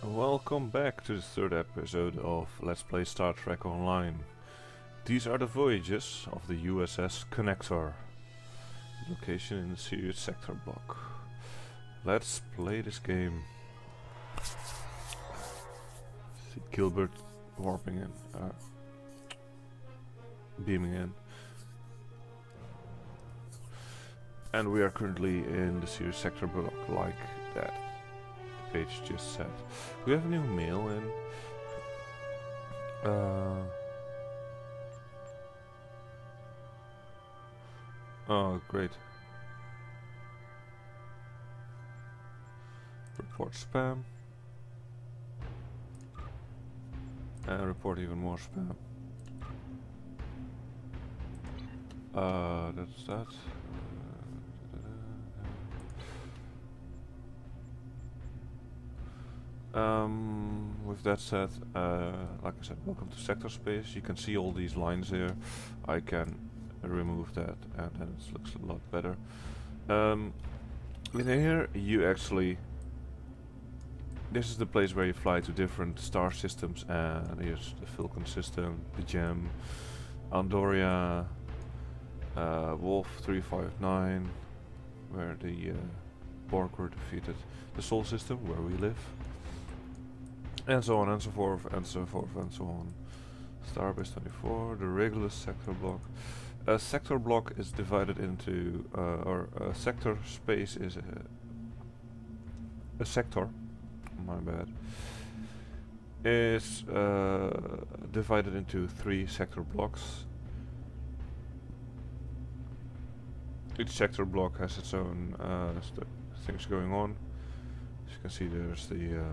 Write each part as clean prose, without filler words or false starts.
Welcome back to the third episode of Let's Play Star Trek Online. These are the voyages of the U.S.S. Connector. Location in the Sirius sector block. Let's play this game. See Gilbert warping in, beaming in. And we are currently in the Sirius sector block, like that page just said. We have a new mail in. Oh, great. Report spam. And report even more spam. That's that. With that said, like I said, welcome to sector space. You can see all these lines here. I can remove that and then it looks a lot better. In here you actually, this is the place where you fly to different star systems, and here's the Vulcan system, the Gem, Andoria, Wolf 359, where the Borg were defeated, the Sol system, where we live, and so on and so forth and so forth and so on. Starbase 24, the Regulus sector block. A sector block is divided into, or a sector space is a sector, my bad, is divided into 3 sector blocks. Each sector block has its own things going on. As you can see, there's the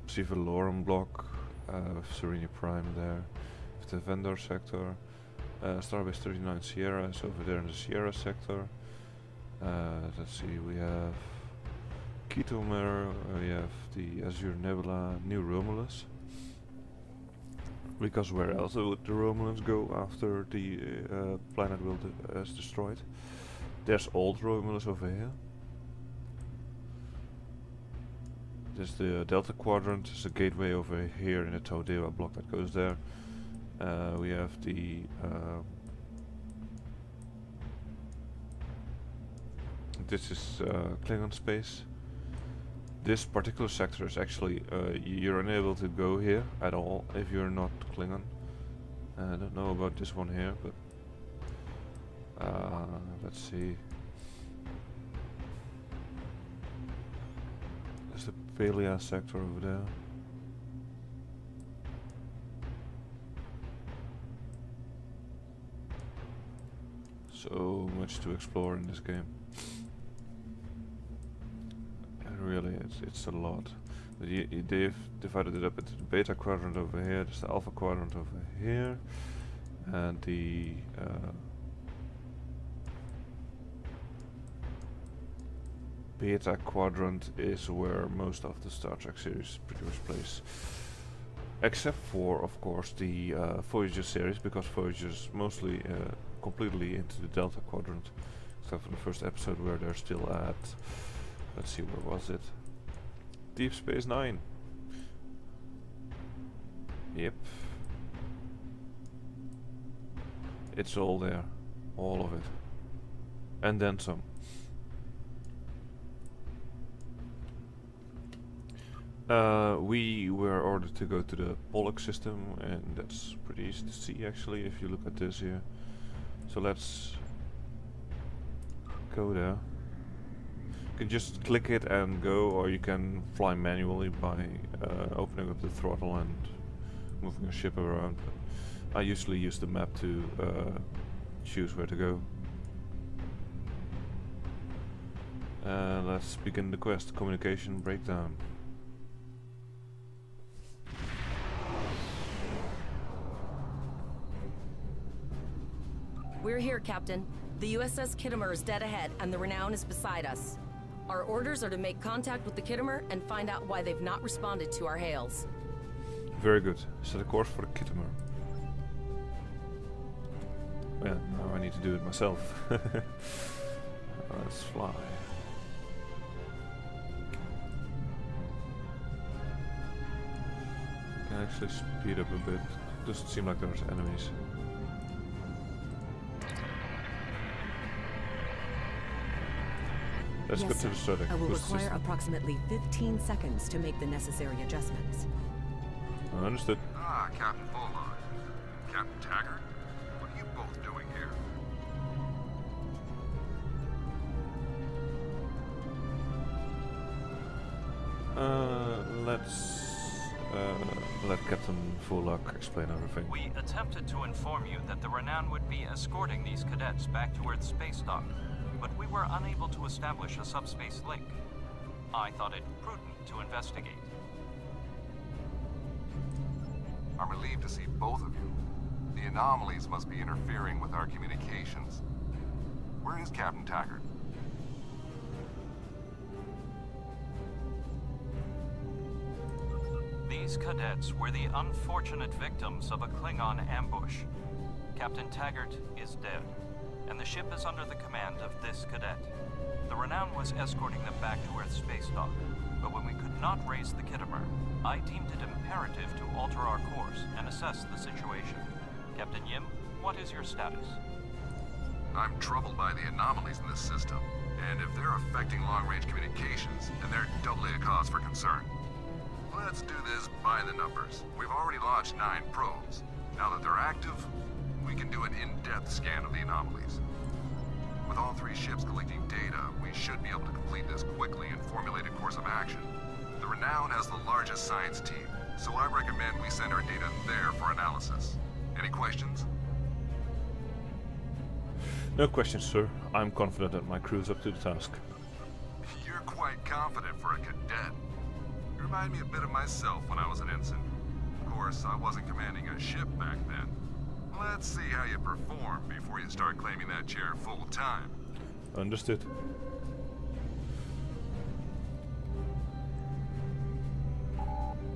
Civalorum block with Serenia Prime there, with the Vendor sector. Starbase 39 Sierra is over there in the Sierra sector. Let's see, we have Khitomer, we have the Azure Nebula, New Romulus. Because where else would the Romulans go after the planet is destroyed? There's Old Romulus over here. There's the Delta Quadrant, there's a gateway over here in the Taudewa block that goes there. We have the this is Klingon space. This particular sector is actually you're unable to go here at all if you're not Klingon. I don't know about this one here, but let's see. There's the Pelia sector over there. So much to explore in this game. And really, it's a lot. But they've divided it up into the Beta Quadrant over here, there's the Alpha Quadrant over here, and the Beta Quadrant is where most of the Star Trek series produce place. Except for, of course, the Voyager series, because Voyager is mostly completely into the Delta Quadrant, except for the first episode where they're still at, let's see, where was it? Deep Space Nine. Yep. It's all there. All of it. And then some. We were ordered to go to the Pollock system, and that's pretty easy to see actually if you look at this here. So let's go there. You can just click it and go, or you can fly manually by opening up the throttle and moving your ship around. I usually use the map to choose where to go. Let's begin the quest. Communication breakdown. We're here, Captain. The U.S.S. Khitomer is dead ahead, and the Renown is beside us. Our orders are to make contact with the Khitomer and find out why they've not responded to our hails. Very good. Set a course for the Khitomer. Yeah, now I need to do it myself. Let's fly. actually speed up a bit. Doesn't seem like there's enemies. Let's Yes, go to sir. the starting. I will boost require system. approximately 15 seconds to make the necessary adjustments. Understood. Ah, Captain Fulmar. Captain Taggart? What are you both doing here? Let's let Captain Fullock explain everything. We attempted to inform you that the Renown would be escorting these cadets back to Earth's space dock, but we were unable to establish a subspace link. I thought it prudent to investigate. I'm relieved to see both of you. The anomalies must be interfering with our communications. Where is Captain Taggart? These cadets were the unfortunate victims of a Klingon ambush. Captain Taggart is dead, and the ship is under the command of this cadet. The Renown was escorting them back to Earth's space dock, but when we could not raise the Khitomer, I deemed it imperative to alter our course and assess the situation. Captain Yim, what is your status? I'm troubled by the anomalies in this system, and if they're affecting long-range communications, then they're doubly a cause for concern. Let's do this by the numbers. We've already launched 9 probes. Now that they're active, we can do an in-depth scan of the anomalies. With all 3 ships collecting data, we should be able to complete this quickly and formulate a course of action. The Renown has the largest science team, so I recommend we send our data there for analysis. Any questions? No questions, sir. I'm confident that my crew's up to the task. You're quite confident for a cadet. You remind me a bit of myself when I was an ensign. Of course, I wasn't commanding a ship back then. Let's see how you perform before you start claiming that chair full time. Understood.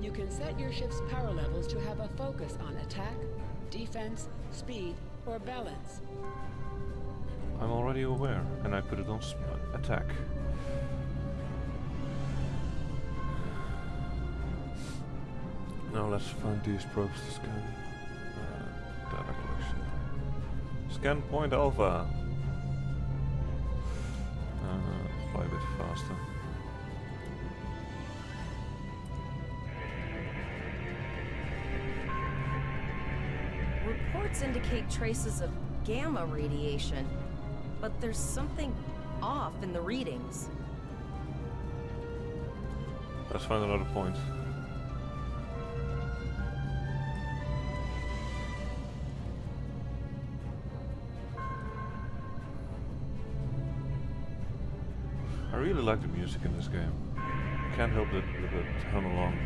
You can set your ship's power levels to have a focus on attack, defense, speed, or balance. I'm already aware, and I put it on attack. Now let's find these probes to scan. Data collection. Scan point alpha. Fly a bit faster. Reports indicate traces of gamma radiation, but there's something off in the readings. Let's find another point. I really like the music in this game. Can't help but hum along.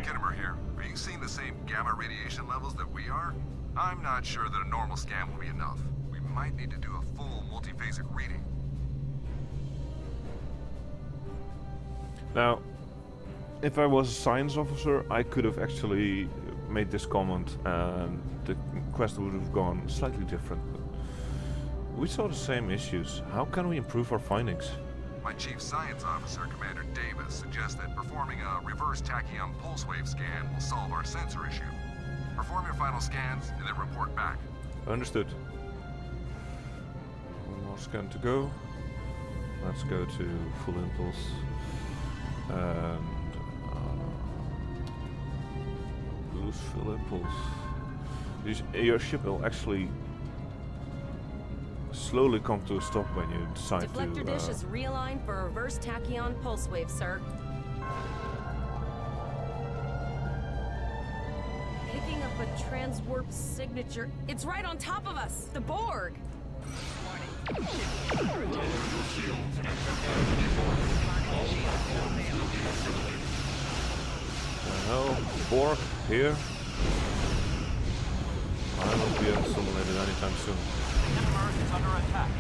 Khitomer here. Are you seeing the same gamma radiation levels that we are? I'm not sure that a normal scan will be enough. We might need to do a full multiphasic reading. Now, if I was a science officer, I could have actually made this comment and the quest would have gone slightly different. But we saw the same issues. How can we improve our findings? My chief science officer, Commander Davis, suggests that performing a reverse tachyon pulse wave scan will solve our sensor issue. Perform your final scans and then report back. Understood. One more scan to go. Let's go to full impulse. And lose full impulse. Your ship will actually slowly come to a stop when you decide Deflector to... dish is realigned for a reverse tachyon pulse wave, sir. Picking up a transwarp signature. It's right on top of us! The Borg! Hell, Borg, here. I won't be assimilated anytime soon. Khitomer is under attack.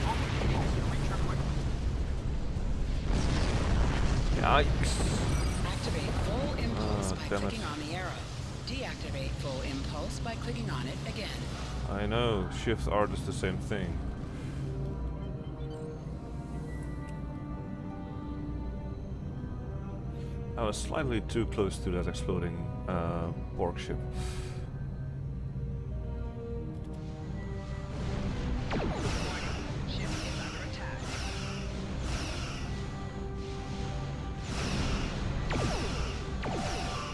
Only able to reach her quickly. Yikes. Activate full impulse by damn it. clicking on the arrow. Deactivate full impulse by clicking on it again. I know, Shift R does the same thing. I was slightly too close to that exploding Borg ship. Ship is under attack.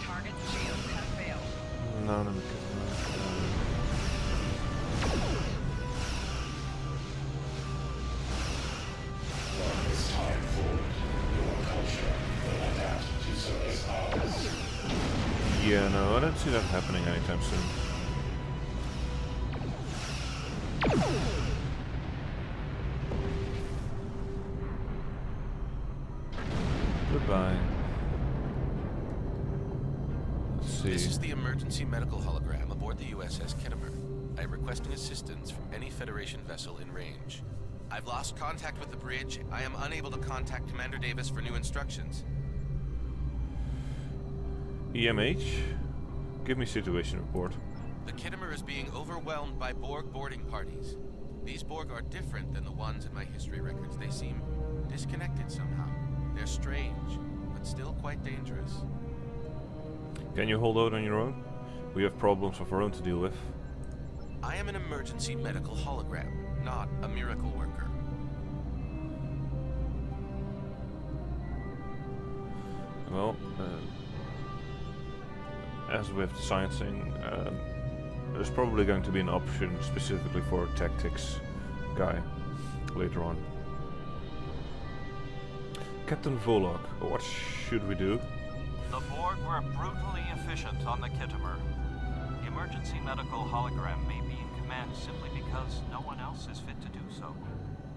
Target shields have failed. No, no, no. It's time for your culture will adapt to service ours. Yeah, no, I don't see that happening anytime soon. Goodbye. Let's see. This is the emergency medical hologram aboard the U.S.S. Khitomer. I am requesting assistance from any Federation vessel in range. I've lost contact with the bridge. I am unable to contact Commander Davis for new instructions. EMH? Give me situation report. The Khitomer is being overwhelmed by Borg boarding parties. These Borg are different than the ones in my history records. They seem disconnected somehow. They're strange, but still quite dangerous. Can you hold out on your own? We have problems of our own to deal with. I am an emergency medical hologram, not a miracle worker. Well, as with the sciencing, there's probably going to be an option specifically for a tactics guy later on. Captain Volok, what should we do? The Borg were brutally efficient on the Khitomer. The emergency medical hologram may be in command simply because no one else is fit to do so.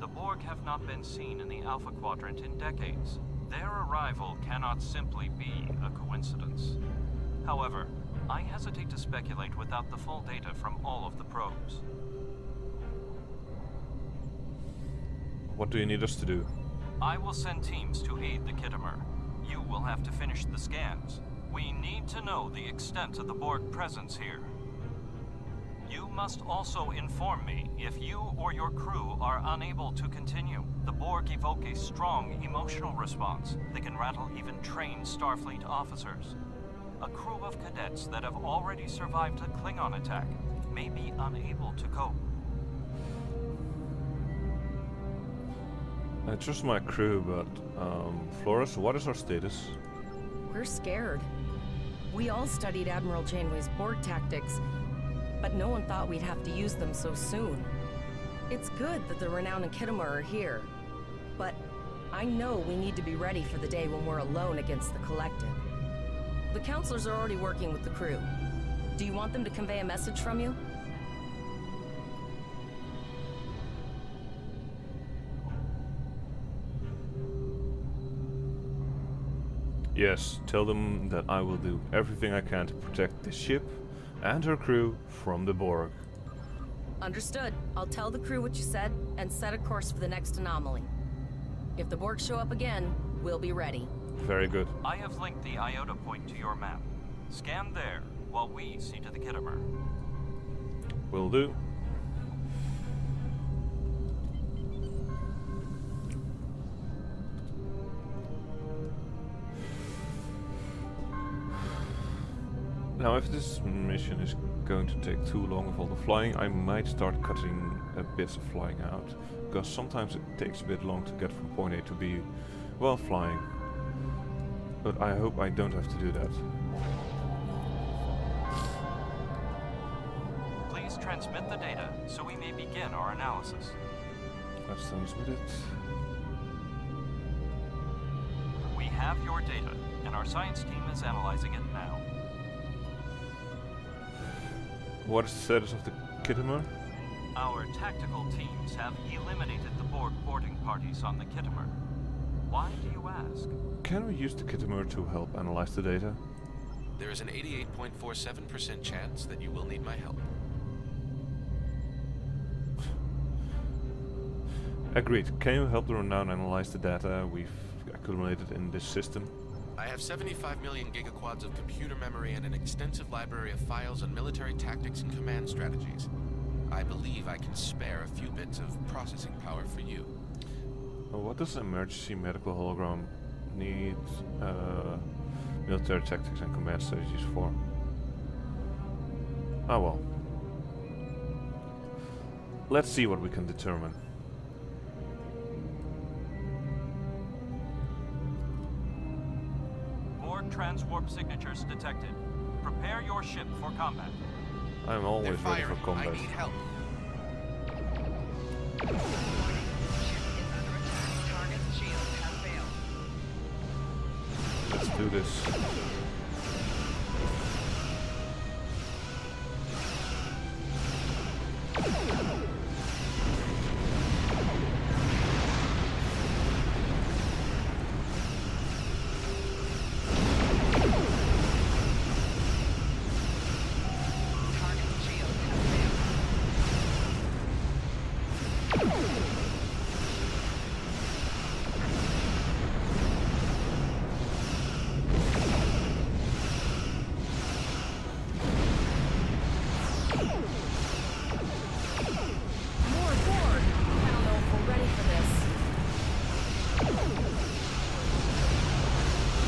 The Borg have not been seen in the Alpha Quadrant in decades. Their arrival cannot simply be a coincidence. However, I hesitate to speculate without the full data from all of the probes. What do you need us to do? I will send teams to aid the Khitomer. You will have to finish the scans. We need to know the extent of the Borg presence here. You must also inform me if you or your crew are unable to continue. The Borg evoke a strong emotional response. They can rattle even trained Starfleet officers. A crew of cadets that have already survived a Klingon attack may be unable to cope. I trust my crew, but Flores, what is our status? We're scared. We all studied Admiral Janeway's Borg tactics, but no one thought we'd have to use them so soon. It's good that the Renown and Khitomer are here, but I know we need to be ready for the day when we're alone against the Collective. The counselors are already working with the crew. Do you want them to convey a message from you? Yes, tell them that I will do everything I can to protect the ship and her crew from the Borg. Understood. I'll tell the crew what you said and set a course for the next anomaly. If the Borg show up again, we'll be ready. Very good. I have linked the Iota point to your map. Scan there while we see to the Khitomer. Will do. Now, if this mission is going to take too long with all the flying, I might start cutting a bit of flying out, because sometimes it takes a bit long to get from point A to B while flying. But I hope I don't have to do that. Please transmit the data so we may begin our analysis. Let's transmit it. We have your data, and our science team is analyzing it now. What is the status of the Khitomer? Our tactical teams have eliminated the Borg boarding parties on the Khitomer. Why do you ask? Can we use the Khitomer to help analyze the data? There is an 88.47% chance that you will need my help. Agreed. Can you help the Renown analyze the data we've accumulated in this system? I have 75 million gigaquads of computer memory and an extensive library of files on military tactics and command strategies. I believe I can spare a few bits of processing power for you. What does an emergency medical hologram need? military tactics and command strategies for. Ah well. Let's see what we can determine. Borg transwarp signatures detected. Prepare your ship for combat. I'm always They're ready for firing. combat. I need help. Let's do this.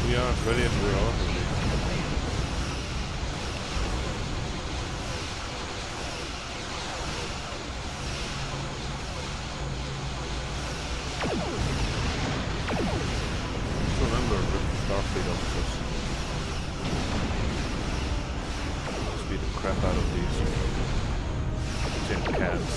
We aren't ready as we are. Just remember the Starfleet officers. Let's beat the crap out of these tin cans.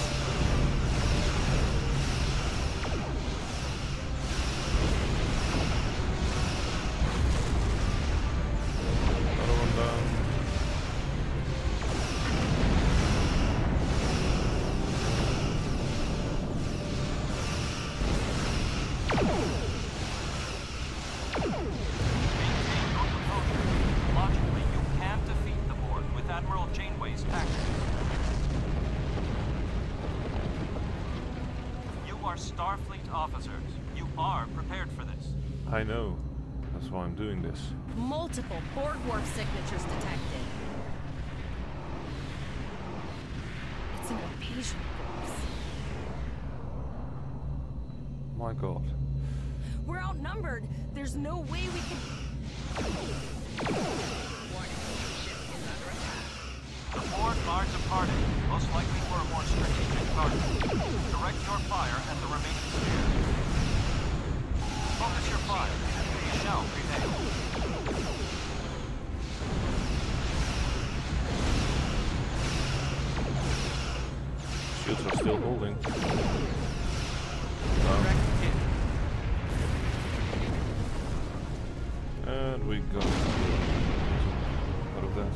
Starfleet officers, you are prepared for this. I know. That's why I'm doing this. Multiple Borg warp signatures detected. It's an invasion force. My god. We're outnumbered. There's no way we can... The Borg are departing, most likely for a more strategic target. Direct your fire at the remaining sphere. Focus your fire. We shall prevail. Shields are still holding. Direct hit. And we got out of that.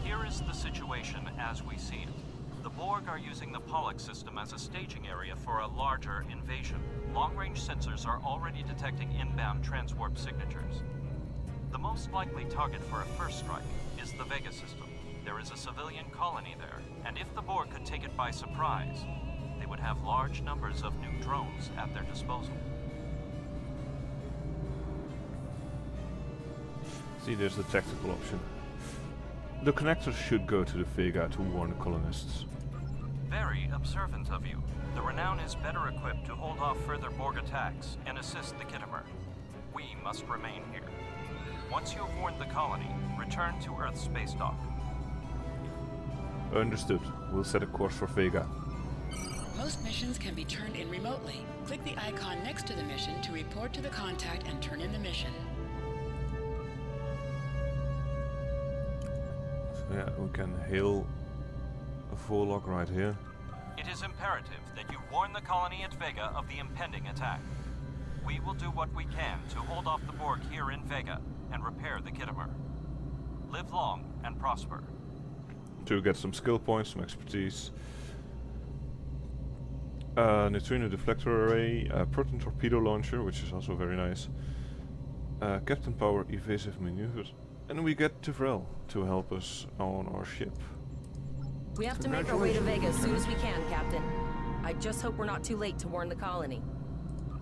Here is the situation as we see it. The Borg are using the Pollux system as a staging area for a larger invasion. Long-range sensors are already detecting inbound transwarp signatures. The most likely target for a first strike is the Vega system. There is a civilian colony there, and if the Borg could take it by surprise, they would have large numbers of new drones at their disposal. See, there's the tactical option. The connectors should go to the Vega to warn the colonists. Very observant of you. The Renown is better equipped to hold off further Borg attacks and assist the Khitomer. We must remain here. Once you have warned the colony, return to Earth's space dock. Understood. We'll set a course for Vega. Most missions can be turned in remotely. Click the icon next to the mission to report to the contact and turn in the mission. Yeah, we can hail a Vorlog right here. It is imperative that you warn the colony at Vega of the impending attack. We will do what we can to hold off the Borg here in Vega and repair the Khitomer. Live long and prosper. To get some skill points, some expertise. Neutrino deflector array, proton torpedo launcher, which is also very nice. Captain power evasive maneuvers. And we get Tivrel to help us on our ship. We have to make our way to Vega as soon as we can, Captain. I just hope we're not too late to warn the colony.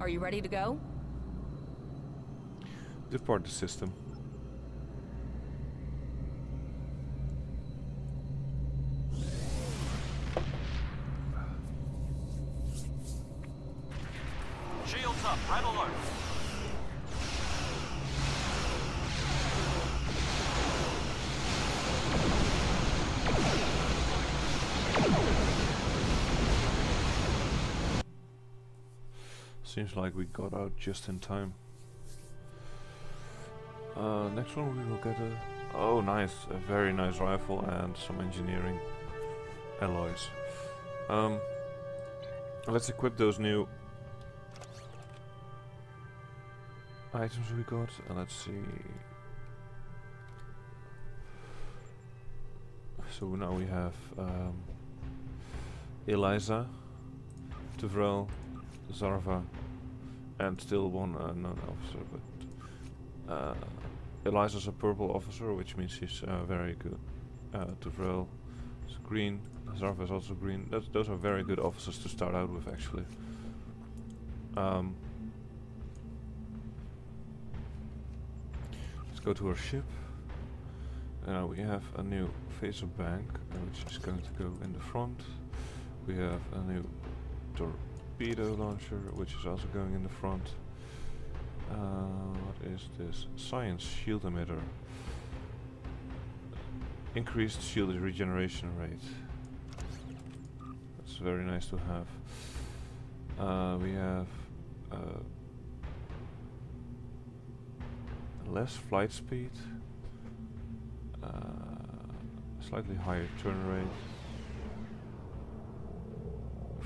Are you ready to go? Depart the system. Shields up, red alert. Seems like we got out just in time. Next one we will get a... Oh nice, a very nice rifle and some engineering alloys. Let's equip those new items we got, and let's see. So now we have Eliza, Tuvrel, Zarva, and still one non-officer, but Eliza's a purple officer, which means she's very good. Tuvrel is green, Zarva is also green. Those are very good officers to start out with, actually. Let's go to our ship. Now we have a new phaser bank, which is going to go in the front. We have a new torpedo launcher, which is also going in the front. What is this? Science shield emitter. Increased shield regeneration rate. That's very nice to have. We have less flight speed, slightly higher turn rate.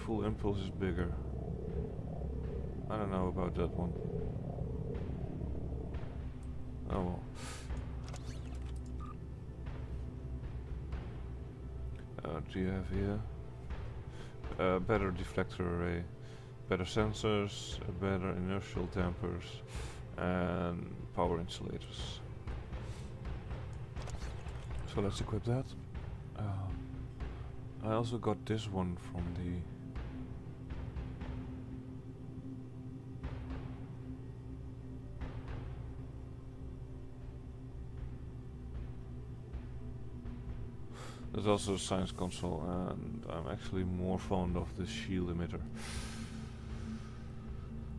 Full impulse is bigger. I don't know about that one. Oh well. What do you have here? Better deflector array, better sensors, better inertial dampers, and power insulators. So let's equip that. I also got this one from the... There's also a science console, and I'm actually more fond of the shield emitter.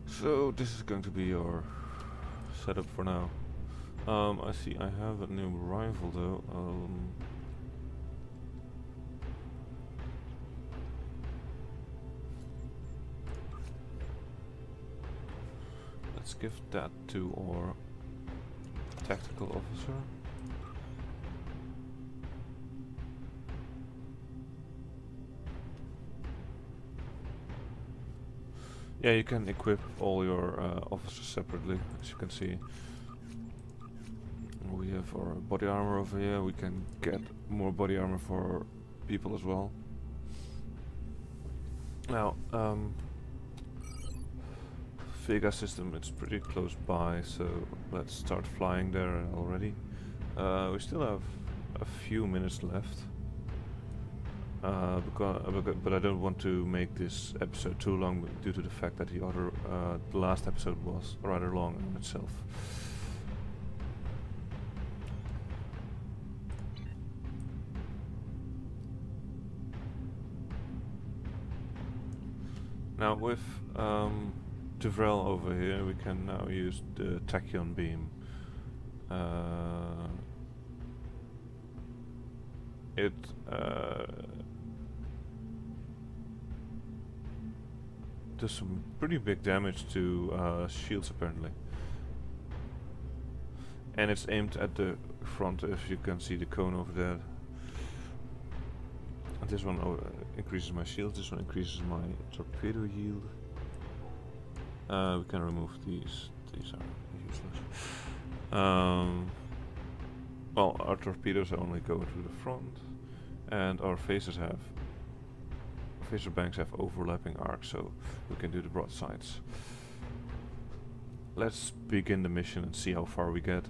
So this is going to be our setup for now. I see I have a new rifle though. Let's give that to our tactical officer. Yeah, you can equip all your officers separately, as you can see. We have our body armor over here. We can get more body armor for people as well. Now, Vega system, it's pretty close by, so let's start flying there already. We still have a few minutes left. But I don't want to make this episode too long due to the fact that the last episode was rather long in itself. Now with Tuvrel over here, we can now use the tachyon beam. It does some pretty big damage to shields apparently, and it's aimed at the front, if you can see the cone over there. This one increases my shield, this one increases my torpedo yield. We can remove these are useless. Well, our torpedoes only go to the front, and our phaser banks have overlapping arcs, so we can do the broadsides. Let's begin the mission and see how far we get.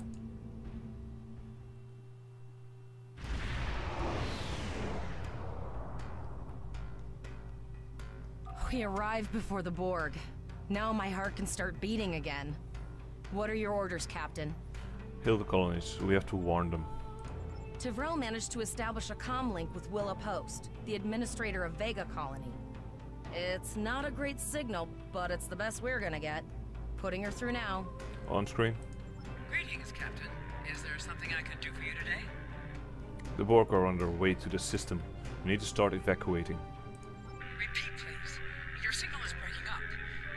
We arrived before the Borg. Now my heart can start beating again. What are your orders, Captain? Hail the colonies. We have to warn them. Tuvrel managed to establish a comm link with Willa Post, the administrator of Vega Colony. It's not a great signal, but it's the best we're gonna get. Putting her through now. On screen. Greetings, Captain. Is there something I can do for you today? The Borg are on their way to the system. We need to start evacuating. Repeat, please. Your signal is breaking up.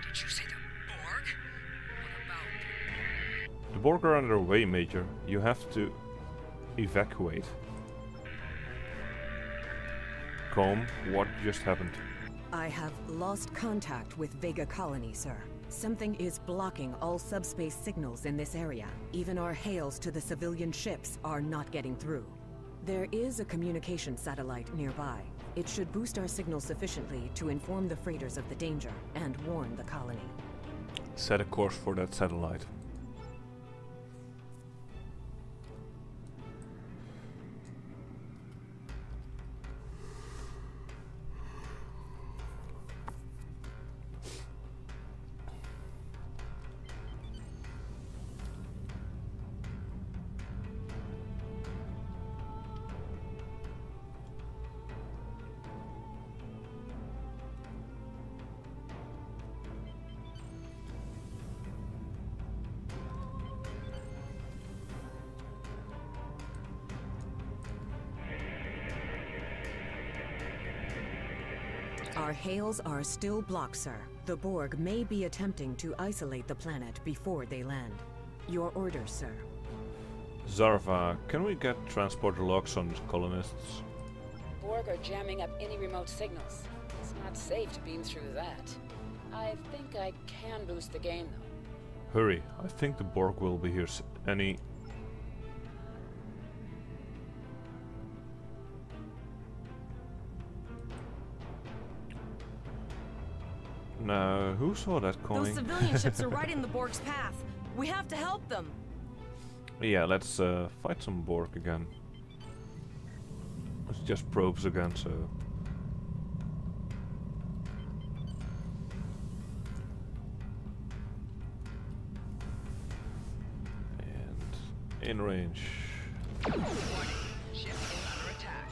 Did you say the Borg are on their way, Major. You have to evacuate. Com, what just happened? I have lost contact with Vega Colony, sir. Something is blocking all subspace signals in this area. Even our hails to the civilian ships are not getting through. There is a communication satellite nearby. It should boost our signal sufficiently to inform the freighters of the danger and warn the colony. Set a course for that satellite. Our hails are still blocked, sir. The Borg may be attempting to isolate the planet before they land. Your orders, sir. Zarva, can we get transporter locks on colonists? Borg are jamming up any remote signals. It's not safe to beam through that. I think I can boost the gain, though. Hurry, I think the Borg will be here any... No, who saw that coming? Those civilian ships are right in the Borg's path. We have to help them. Yeah, let's fight some Borg again. It's just probes again, so... And in range. Warning. Ship is under attack.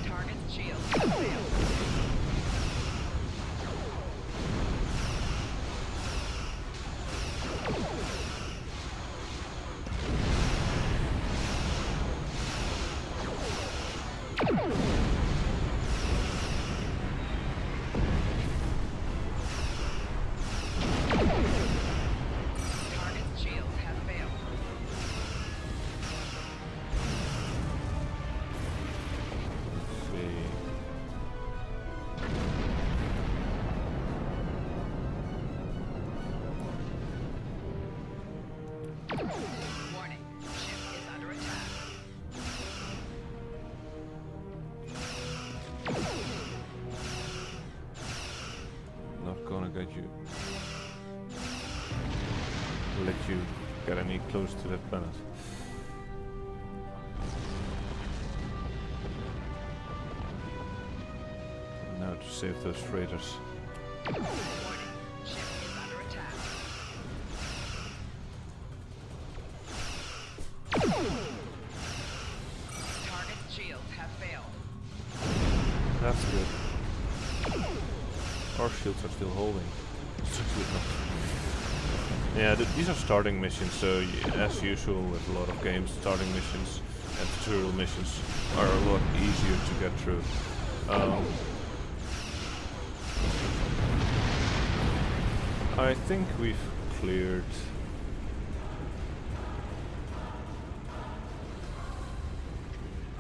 Target's shield failed. Target's shields have failed. See. Warning. Ship is under attack. Not gonna get you. Let you get any close to that planet. Now to save those freighters. Warning. Ship is under attack. Target's shields have failed. That's good. Our shields are still holding. Succeed not. Yeah, these are starting missions, so as usual with a lot of games, starting missions and tutorial missions are a lot easier to get through. I think we've cleared...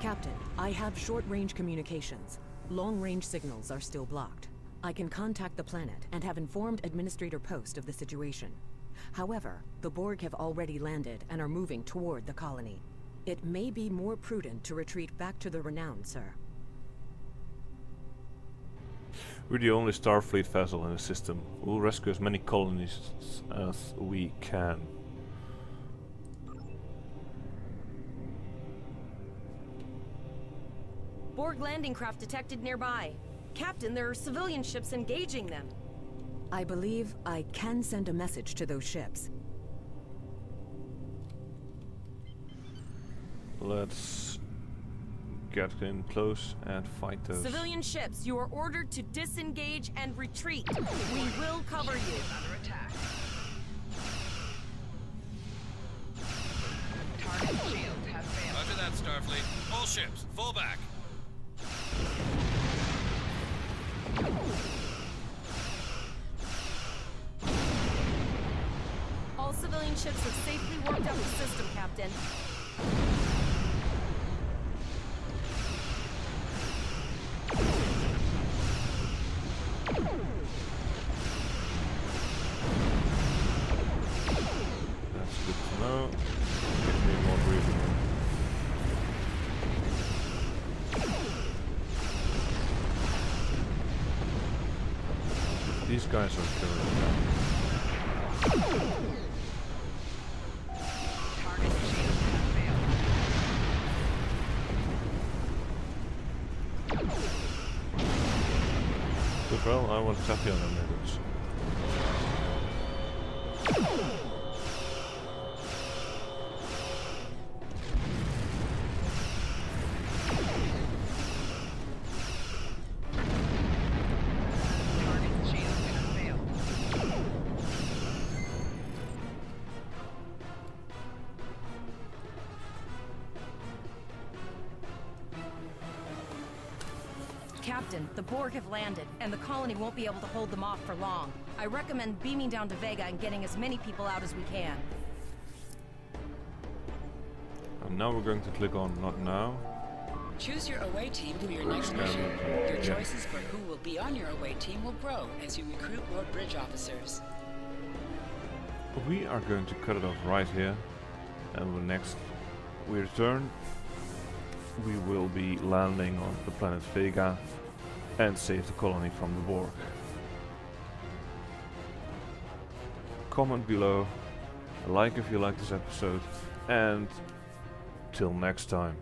Captain, I have short-range communications. Long-range signals are still blocked. I can contact the planet and have informed Administrator Post of the situation. However, the Borg have already landed and are moving toward the colony. It may be more prudent to retreat back to the Renown, sir. We're the only Starfleet vessel in the system. We'll rescue as many colonists as we can. Borg landing craft detected nearby. Captain, there are civilian ships engaging them. I believe I can send a message to those ships. Let's get in close and fight those. Civilian ships, you are ordered to disengage and retreat. We will cover you. Under attack. Target shields have failed. Roger that, Starfleet. All ships, fall back. All civilian ships have safely warped up the system, Captain. That's good to know. Gives me more breathing room. These guys are killing me. Target shields have failed. Good, well, I want to tap you on them niggas. Target shields have failed. Captain, the Borg have landed, and the colony won't be able to hold them off for long. I recommend beaming down to Vega and getting as many people out as we can. And now we're going to click on not now. Choose your away team for your next mission. Your choices for who will be on your away team will grow as you recruit more bridge officers. We are going to cut it off right here, and when next we return, we will be landing on the planet Vega and save the colony from the Borg. Comment below, like if you like this episode, and till next time.